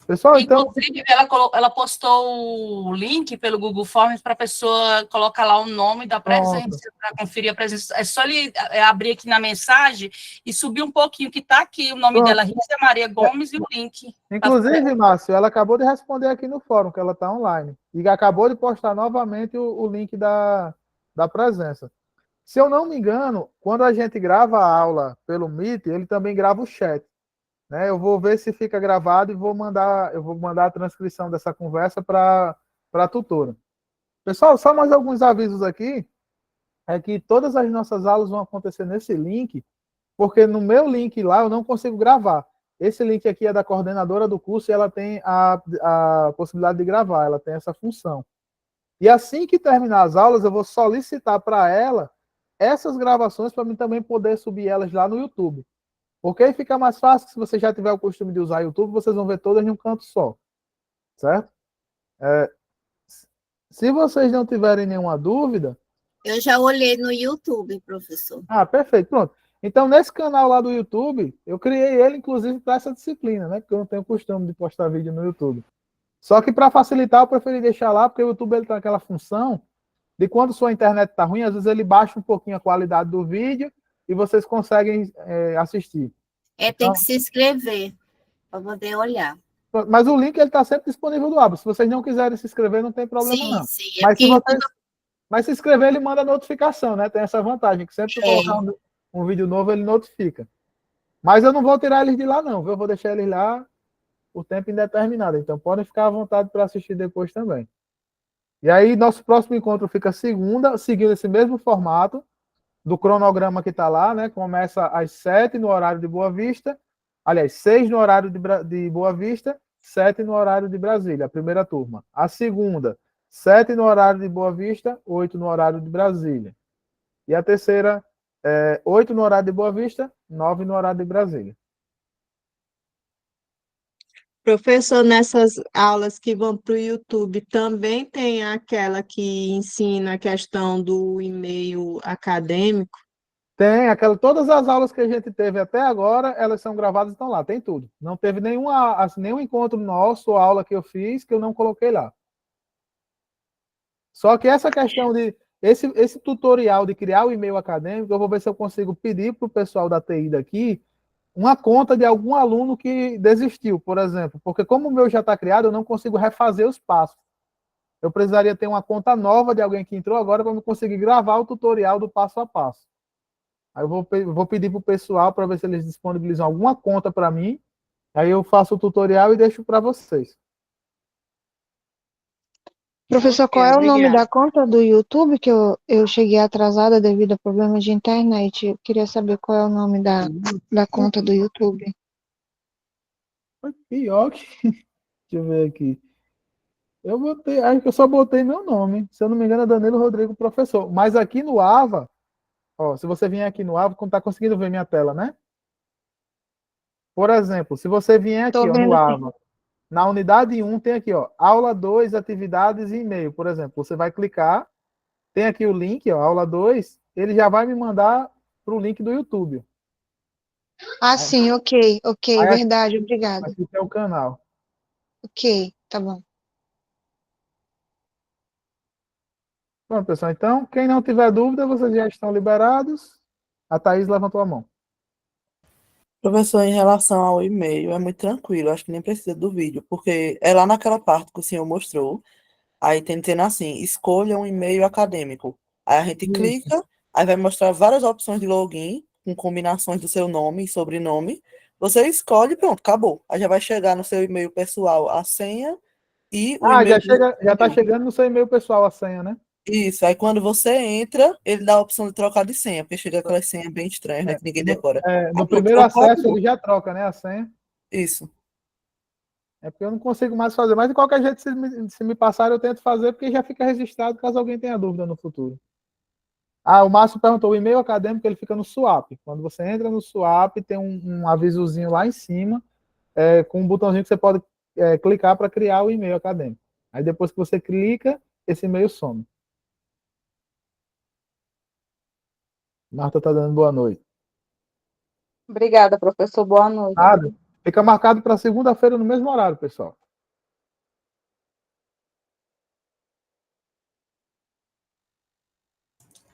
Pessoal, então, Inclusive, ela postou o link pelo Google Forms para a pessoa colocar lá o nome da presença, para conferir a presença. É só ele abrir aqui na mensagem e subir um pouquinho, que está aqui o nome pronto. dela, Rícia Maria Gomes, e o link. Inclusive, Márcio, ela acabou de responder aqui no fórum, que ela está online. E acabou de postar novamente o link da presença. Se eu não me engano, quando a gente grava a aula pelo Meet, ele também grava o chat. Né? Eu vou ver se fica gravado e eu vou mandar a transcrição dessa conversa para a tutora. Pessoal, só mais alguns avisos aqui. É que todas as nossas aulas vão acontecer nesse link, porque no meu link lá eu não consigo gravar. Esse link aqui é da coordenadora do curso e ela tem a possibilidade de gravar, ela tem essa função. E assim que terminar as aulas, eu vou solicitar para ela essas gravações para mim também poder subir elas lá no YouTube. Porque aí fica mais fácil, se você já tiver o costume de usar o YouTube, vocês vão ver todas em um canto só. Certo? Se vocês não tiverem nenhuma dúvida... Eu já olhei no YouTube, professor. Ah, perfeito, pronto. Então, nesse canal lá do YouTube, eu criei ele, inclusive, para essa disciplina, né? Porque eu não tenho costume de postar vídeo no YouTube. Só que, para facilitar, eu preferi deixar lá, porque o YouTube ele tem aquela função de quando sua internet está ruim, às vezes ele baixa um pouquinho a qualidade do vídeo e vocês conseguem assistir. Tem Então, que se inscrever para poder olhar. mas o link está sempre disponível do Abra. Se vocês não quiserem se inscrever, não tem problema, Sim, não. sim. Mas se inscrever, ele manda notificação, né? Tem essa vantagem, que sempre que colocar um vídeo novo, ele notifica. Mas eu não vou tirar eles de lá, não. Eu vou deixar eles lá o tempo indeterminado. Então, podem ficar à vontade para assistir depois também. E aí, nosso próximo encontro fica segunda, seguindo esse mesmo formato do cronograma que está lá, né? Começa às 7 no horário de Boa Vista. Aliás, 6 no horário de Boa Vista, 7 no horário de Brasília, a primeira turma. A segunda, 7 no horário de Boa Vista, 8 no horário de Brasília. E a terceira, 8 no horário de Boa Vista, 9 no horário de Brasília. Professor, nessas aulas que vão para o YouTube, também tem aquela que ensina a questão do e-mail acadêmico? Tem todas as aulas que a gente teve até agora, elas são gravadas e estão lá, tem tudo. Não teve nenhum encontro nosso, ou aula que eu fiz, que eu não coloquei lá. Só que essa questão esse tutorial de criar o e-mail acadêmico, eu vou ver se eu consigo pedir para o pessoal da TI daqui uma conta de algum aluno que desistiu, por exemplo. Porque como o meu já está criado, eu não consigo refazer os passos. Eu precisaria ter uma conta nova de alguém que entrou agora para eu conseguir gravar o tutorial do passo a passo. Aí eu vou pedir para o pessoal para ver se eles disponibilizam alguma conta para mim. Aí eu faço o tutorial e deixo para vocês. Professor, qual é o nome Obrigada. da conta do YouTube? Que eu cheguei atrasada devido a problemas de internet. Eu queria saber qual é o nome da conta do YouTube. Foi pior que... Deixa eu ver aqui. Acho que eu só botei meu nome. Se eu não me engano, é Danilo Rodrigo Professor. Mas aqui no AVA, ó, se você vier aqui no AVA, não está conseguindo ver minha tela, né? Por exemplo, se você vier aqui Estou ó, no vendo aqui. AVA, na unidade 1 tem aqui, ó, aula 2, atividades e e-mail, por exemplo. Você vai clicar, tem aqui o link, ó, aula 2, ele já vai me mandar para o link do YouTube. Ah, sim, ok, Aí verdade, obrigada. aqui tem o canal. Ok, tá bom. Bom, pessoal, então, quem não tiver dúvida, vocês já estão liberados. A Thaís levantou a mão. Professor, em relação ao e-mail, é muito tranquilo, acho que nem precisa do vídeo, porque é lá naquela parte que o senhor mostrou, aí tem dizendo assim, escolha um e-mail acadêmico. Aí a gente clica, aí vai mostrar várias opções de login, com combinações do seu nome e sobrenome. Você escolhe e pronto, acabou. Aí já vai chegar no seu e-mail pessoal a senha e o Ah, e-mail já está chegando no seu e-mail pessoal a senha, né? Isso, aí quando você entra, ele dá a opção de trocar de senha, porque chega aquelas senhas bem estranhas, né, que ninguém decora. No Aí primeiro trocou, acesso acabou. ele já troca, né, a senha. Isso. É porque eu não consigo mais fazer. Mas de qualquer jeito, se me passar, eu tento fazer, porque já fica registrado caso alguém tenha dúvida no futuro. Ah, o Márcio perguntou, o e-mail acadêmico ele fica no Swap. Quando você entra no Swap, tem um avisozinho lá em cima, com um botãozinho que você pode clicar para criar o e-mail acadêmico. Aí depois que você clica, esse e-mail some. Marta está dando boa noite. Obrigada, professor. Boa noite. Nada. Fica marcado para segunda-feira no mesmo horário, pessoal.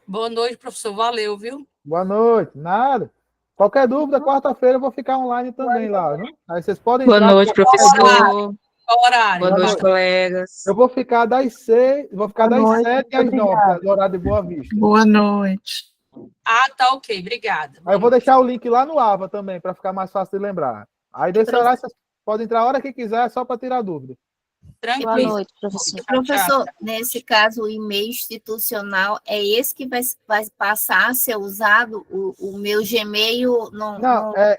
Boa noite, professor. Valeu, viu? Boa noite. Nada. Qualquer dúvida, quarta-feira eu vou ficar online também lá, viu? Aí vocês podem Boa entrar. noite, professor. Qual horário? Boa noite, colegas. Eu vou ficar das 6, vou ficar Boa das noite, 7 às 9, obrigada. do horário de Boa Vista. Boa noite. Ah, tá ok. Obrigada. Aí eu vou deixar o link lá no AVA também, para ficar mais fácil de lembrar. Aí desse horário vocês podem entrar a hora que quiser, só para tirar dúvida. Tranquilo. Boa noite, professor. Professor, nesse caso, o e-mail institucional é esse que vai passar a ser usado? O meu Gmail não.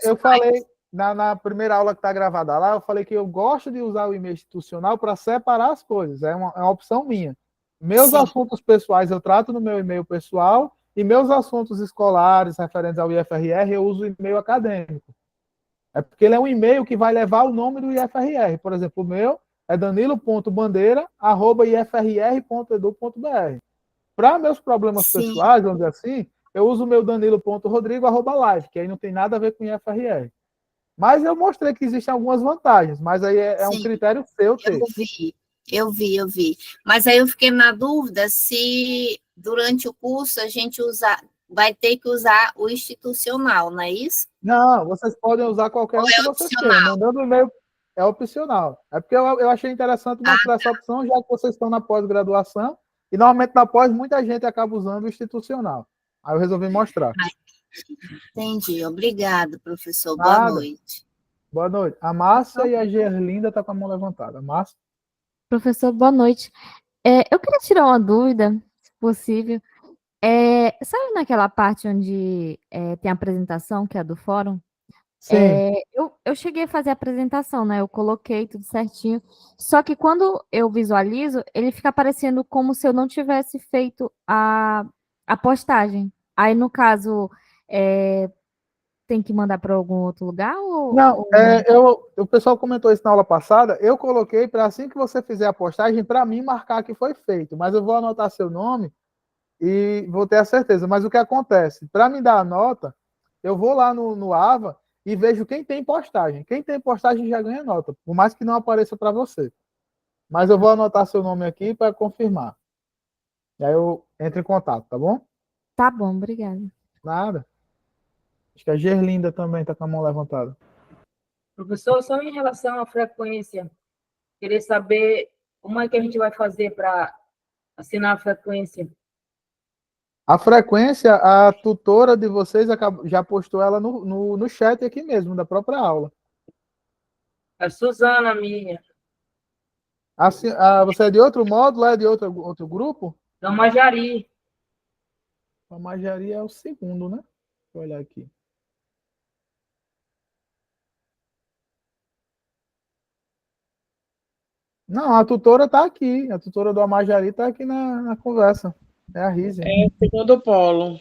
Eu falei na primeira aula que está gravada lá, eu falei que eu gosto de usar o e-mail institucional para separar as coisas. É uma opção minha. Meus assuntos pessoais eu trato no meu e-mail pessoal e meus assuntos escolares referentes ao IFRR eu uso o e-mail acadêmico. É porque ele é um e-mail que vai levar o nome do IFRR. Por exemplo, o meu é danilo.bandeira@ifrr.edu.br. Para meus problemas pessoais, vamos dizer assim, eu uso o meu danilo.rodrigo@live, que aí não tem nada a ver com IFRR. Mas eu mostrei que existem algumas vantagens, mas aí é um critério seu ter. Eu vi. Mas aí eu fiquei na dúvida se durante o curso a gente vai ter que usar o institucional, não é isso? Não, vocês podem usar qualquer um que vocês queiram. Mandando e-mail é opcional. É porque eu achei interessante mostrar essa opção, já que vocês estão na pós-graduação, e normalmente na pós muita gente acaba usando o institucional. Aí eu resolvi mostrar. Entendi. Obrigada, professor. Nada. Boa noite. Boa noite. A Márcia e a Gerlinda estão com a mão levantada. Márcia? Professor, boa noite. Eu queria tirar uma dúvida, se possível. Sabe naquela parte onde tem a apresentação, que é a do fórum? Sim. Eu cheguei a fazer a apresentação, né? Eu coloquei tudo certinho. Só que quando eu visualizo, ele fica aparecendo como se eu não tivesse feito a postagem. Aí, no caso, tem que mandar para algum outro lugar? Não, o pessoal comentou isso na aula passada. Eu coloquei para assim que você fizer a postagem, para mim marcar que foi feito. Mas eu vou anotar seu nome e vou ter a certeza. Mas o que acontece? Para me dar a nota, eu vou lá no AVA e vejo quem tem postagem. Quem tem postagem já ganha nota, por mais que não apareça para você. Mas eu vou anotar seu nome aqui para confirmar. E aí eu entro em contato, tá bom? Tá bom, obrigada. Nada. Acho que a Gerlinda também está com a mão levantada. Professor, só em relação à frequência, queria saber como é que a gente vai fazer para assinar a frequência. A frequência, a tutora de vocês já postou ela no chat aqui mesmo, da própria aula. A Suzana, minha. Assim, você é de outro módulo, é de outro grupo? Da Majari. A Majari é o segundo, né? Vou olhar aqui. Não, a tutora está aqui. A tutora do Amajari está aqui na conversa. É a Rise. É o segundo polo.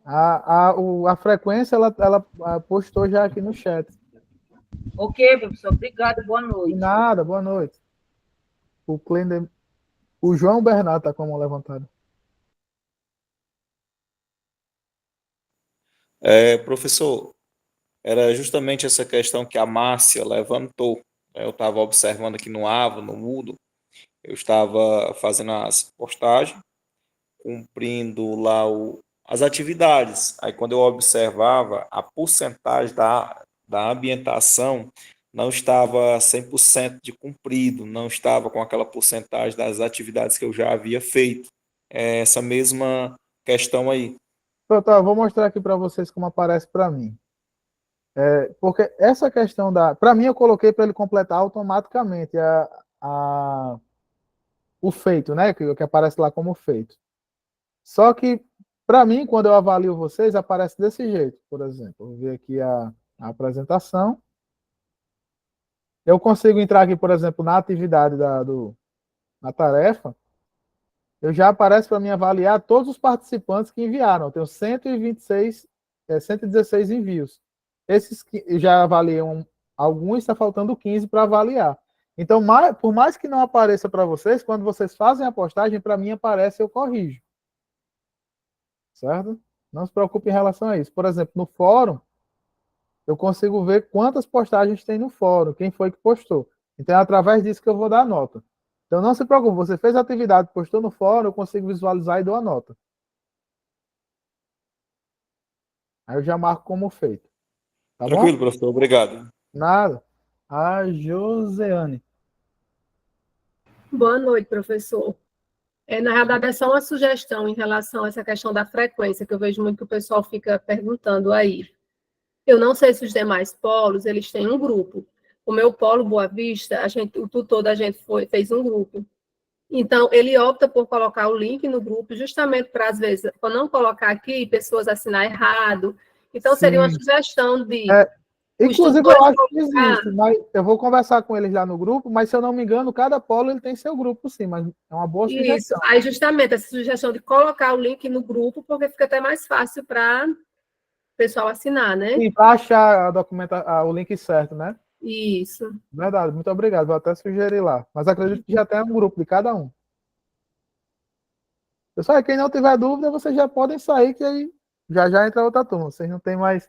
A frequência, ela postou já aqui no chat. Ok, professor. Obrigado. Boa noite. De nada, boa noite. O João Bernardo está com a mão levantada. Professor, era justamente essa questão que a Márcia levantou. Eu estava observando aqui no AVA, no Moodle, eu estava fazendo as postagens, cumprindo lá as atividades. Aí, quando eu observava, a porcentagem da ambientação não estava 100% de cumprido, não estava com aquela porcentagem das atividades que eu já havia feito. Essa mesma questão aí. Tá, vou mostrar aqui para vocês como aparece para mim. Porque essa questão para mim, eu coloquei para ele completar automaticamente o feito, né? Que aparece lá como feito. Só que, para mim, quando eu avalio vocês, aparece desse jeito, por exemplo. Vou ver aqui a apresentação. Eu consigo entrar aqui, por exemplo, na atividade na tarefa. Eu já aparece para mim avaliar todos os participantes que enviaram. Eu tenho 116 envios. Esses que eu já avaliei alguns, está faltando 15 para avaliar. Então, por mais que não apareça para vocês, quando vocês fazem a postagem, para mim aparece, eu corrijo. Certo? Não se preocupe em relação a isso. Por exemplo, no fórum, eu consigo ver quantas postagens tem no fórum, quem foi que postou. Então, é através disso que eu vou dar a nota. Então, não se preocupe, você fez a atividade, postou no fórum, eu consigo visualizar e dou a nota. Aí eu já marco como feito. Tá Tranquilo, bom? professor. Obrigado. Nada. A Joseane. Boa noite, professor. Na verdade, é só uma sugestão em relação a essa questão da frequência, que eu vejo muito que o pessoal fica perguntando aí. Eu não sei se os demais polos, eles têm um grupo. O meu polo Boa Vista, o tutor da gente fez um grupo. Então, ele opta por colocar o link no grupo, justamente para, às vezes, para não colocar aqui, pessoas assinar errado. Então, seria uma Sim. sugestão de os Inclusive, tutores eu acho que colocar. existe, mas eu vou conversar com eles lá no grupo, mas se eu não me engano, cada polo ele tem seu grupo, sim, mas é uma boa Isso, sugestão. aí justamente essa sugestão de colocar o link no grupo, porque fica até mais fácil para o pessoal assinar, né? E para achar o link certo, né? Isso. Verdade, muito obrigado. Vou até sugerir lá. Mas acredito que já tem um grupo de cada um. Pessoal, quem não tiver dúvida, vocês já podem sair, que aí já entra outra turma. Vocês não têm mais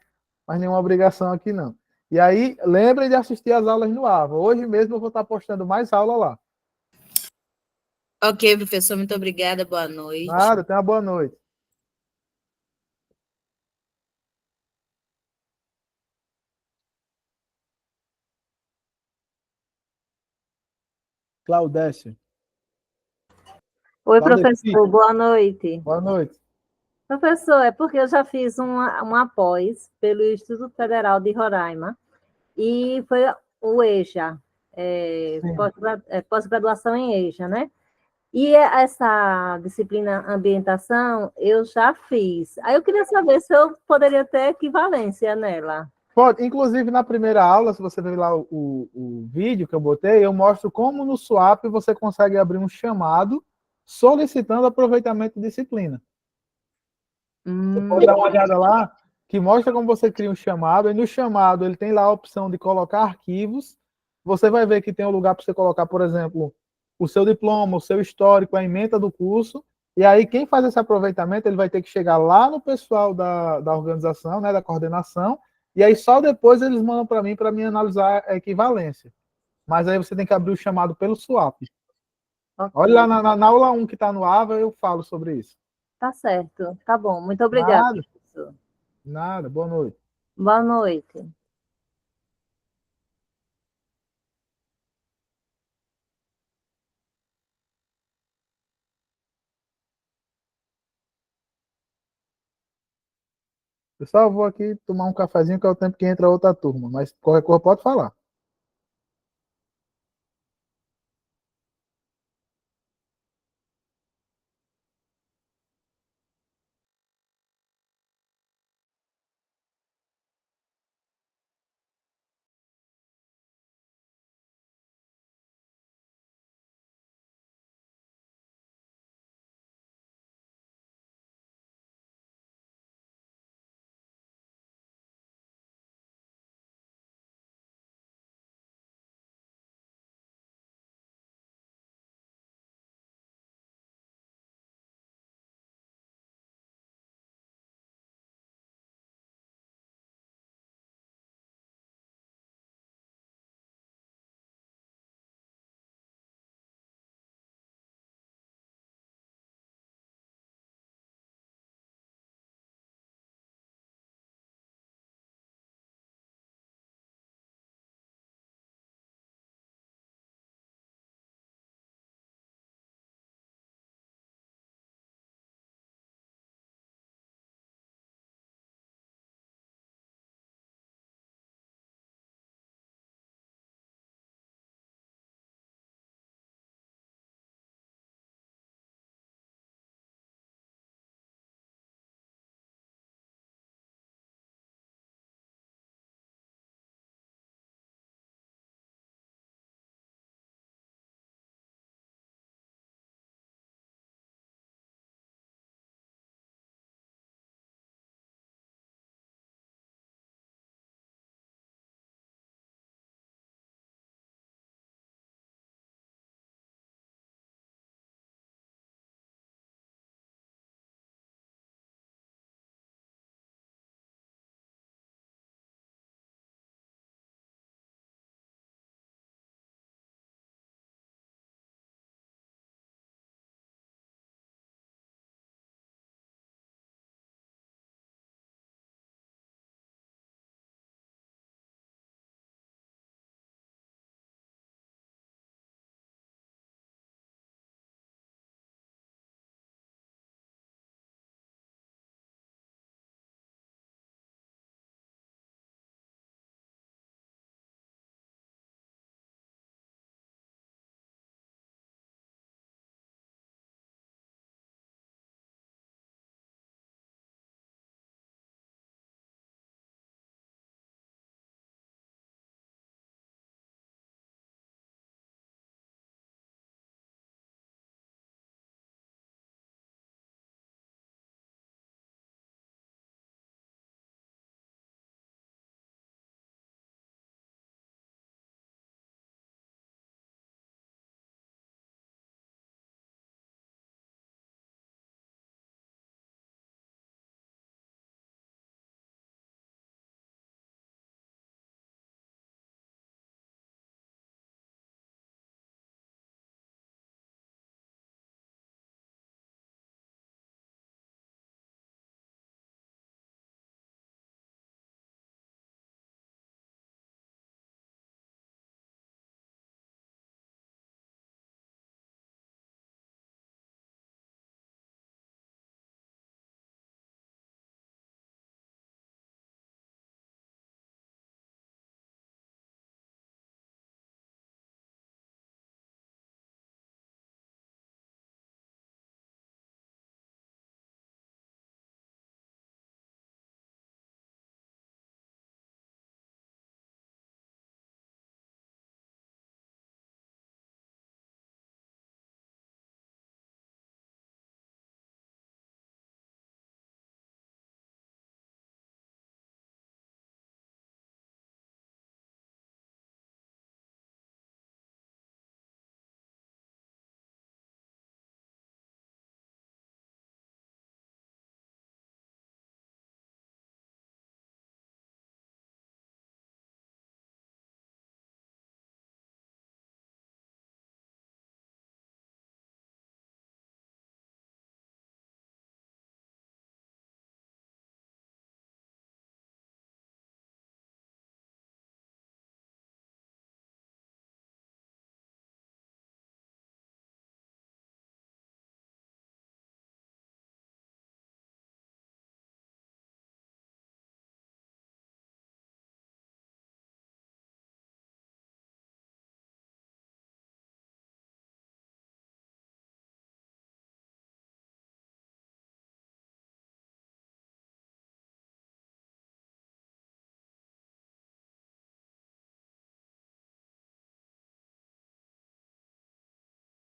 nenhuma obrigação aqui, não. E aí, lembrem de assistir às aulas no AVA. Hoje mesmo eu vou estar postando mais aula lá. Ok, professor, muito obrigada, boa noite. Nada, tenha uma boa noite. Claudécio. Oi, Claudeci. professor, boa noite. Boa noite. Professor, é porque eu já fiz uma pós pelo Instituto Federal de Roraima e foi o EJA, pós-graduação em EJA, né? E essa disciplina ambientação eu já fiz. Aí eu queria saber se eu poderia ter equivalência nela. Pode. Inclusive, na primeira aula, se você ver lá o vídeo que eu botei, eu mostro como no Swap você consegue abrir um chamado solicitando aproveitamento de disciplina. Você pode dar uma olhada lá, que mostra como você cria um chamado, e no chamado ele tem lá a opção de colocar arquivos. Você vai ver que tem um lugar para você colocar, por exemplo, o seu diploma, o seu histórico, a ementa do curso, e aí quem faz esse aproveitamento, ele vai ter que chegar lá no pessoal da organização, né, da coordenação, e aí só depois eles mandam para mim analisar a equivalência. Mas aí você tem que abrir o chamado pelo SWAP. Okay. Olha lá na aula 1 que está no AVA, eu falo sobre isso. Tá certo, tá bom. Muito obrigada, professor. Nada, boa noite. Boa noite. Pessoal, eu vou aqui tomar um cafezinho, que é o tempo que entra outra turma, mas qualquer coisa pode falar.